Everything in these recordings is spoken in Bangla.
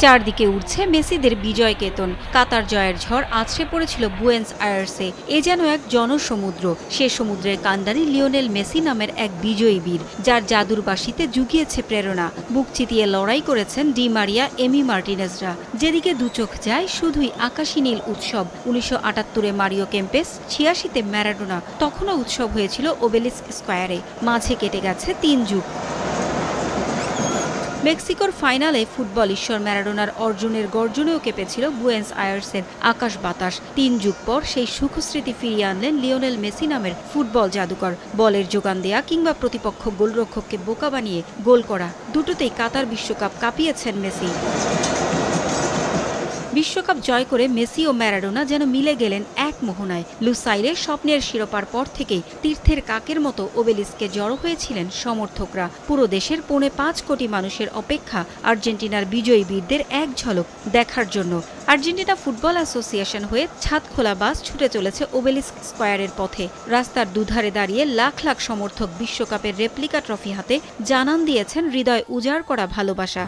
চারদিকে উঠছে মেসিদের বিজয় কেতন। কাতার জয়ের ঝড় আছড়ে পড়েছিল বুয়েন্স আয়ার্সে। এ যেন এক জনসমুদ্র। সে সমুদ্রের কান্ডারি লিওনেল মেসি নামের এক বিজয়ী বীর, যার জাদুর বাঁশিতে জুগিয়েছে প্রেরণা। বুক চিতিয়ে লড়াই করেছেন ডি মারিয়া, এমি মার্টিনেজরা। যেদিকে দুচোখ যায় শুধুই আকাশী নীল উৎসব। 1978-এ মারিও কেম্পেস, 86-তে ম্যারাডোনা। তখনও উৎসব হয়েছিল ওবেলিস্ক স্কয়ারে। মাঝে কেটে গেছে 3 যুগ। মেক্সিকোর ফাইনালে ফুটবল ঈশ্বর ম্যারাডোনার অর্জনের গর্জনেও কেঁপেছিল বুয়েন্স আয়ার্সের আকাশ বাতাস। 3 যুগ পর সেই সুখস্মৃতি ফিরিয়ে আনলেন লিওনেল মেসি নামের ফুটবল জাদুকর। বলের যোগান দেয়া কিংবা প্রতিপক্ষ গোলরক্ষককে বোকা বানিয়ে গোল করা, দুটোতেই কাতার বিশ্বকাপ কাঁপিয়েছেন মেসি। বিশ্বকাপ জয় করে মেসি ও ম্যারাডোনা যেন মিলে গেলেন এক মোহনায়। লুসাইলের স্বপ্নের শিরোপার পর থেকেই তীর্থের কাকের মতো ওবেলিস্কে জড়ো হয়েছিলেন সমর্থকরা। পুরো দেশের 5.25 কোটি মানুষের অপেক্ষা আর্জেন্টিনার বিজয়ী বীরদের এক ঝলক দেখার জন্য। আর্জেন্টিনা ফুটবল অ্যাসোসিয়েশন হয়ে ছাদখোলা বাস ছুটে চলেছে ওবেলিস্ক স্কয়ারের পথে। রাস্তার দুধারে দাঁড়িয়ে লাখ লাখ সমর্থক বিশ্বকাপের রেপ্লিকা ট্রফি হাতে জানান দিয়েছেন হৃদয় উজাড় করা ভালোবাসা।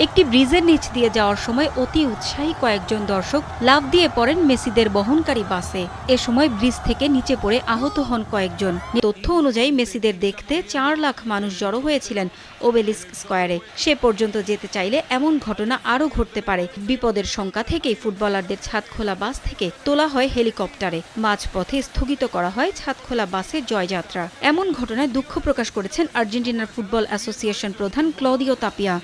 একটি ব্রিজের নিচ দিয়ে যাওয়ার সময় অতি উৎসাহী কয়েকজন দর্শক লাফ দিয়ে পড়েন মেসিদের বহনকারী বাসে। এ সময় ব্রিজ থেকে নিচে পড়ে আহত হন কয়েকজন। তথ্য অনুযায়ী মেসিদের দেখতে 4 লাখ মানুষ জড়ো হয়েছিলেন ওবেলিস্ক স্কয়ারে। সে পর্যন্ত যেতে চাইলে এমন ঘটনা আরও ঘটতে পারে। বিপদের শঙ্কা থেকেই ফুটবলারদের ছাদখোলা বাস থেকে তোলা হয় হেলিকপ্টারে। মাঝপথে স্থগিত করা হয় ছাদখোলা বাসের জয়যাত্রা। এমন ঘটনায় দুঃখ প্রকাশ করেছেন আর্জেন্টিনার ফুটবল অ্যাসোসিয়েশন প্রধান ক্লদিও তাপিয়া।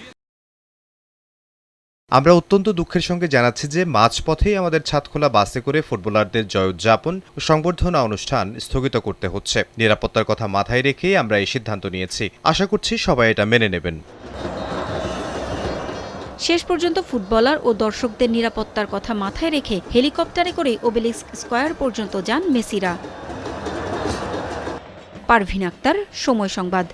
আমরা অত্যন্ত দুঃখের সঙ্গে জানাচ্ছি যে মাঝপথেই আমাদের ছাদখোলা বাসে করে ফুটবলারদের জয় উদযাপন ও সংবর্ধনা অনুষ্ঠান স্থগিত করতে হচ্ছে। নিরাপত্তার কথা মাথায় রেখে আমরা এই সিদ্ধান্ত নিয়েছি। আশা করছি সবাই এটা মেনে নেবেন। শেষ পর্যন্ত ফুটবলার ও দর্শকদের নিরাপত্তার কথা মাথায় রেখে হেলিকপ্টারে করেই ওবেলিস্ক স্কয়ার পর্যন্ত যান মেসিরা। পারভিন আক্তার, সময় সংবাদ।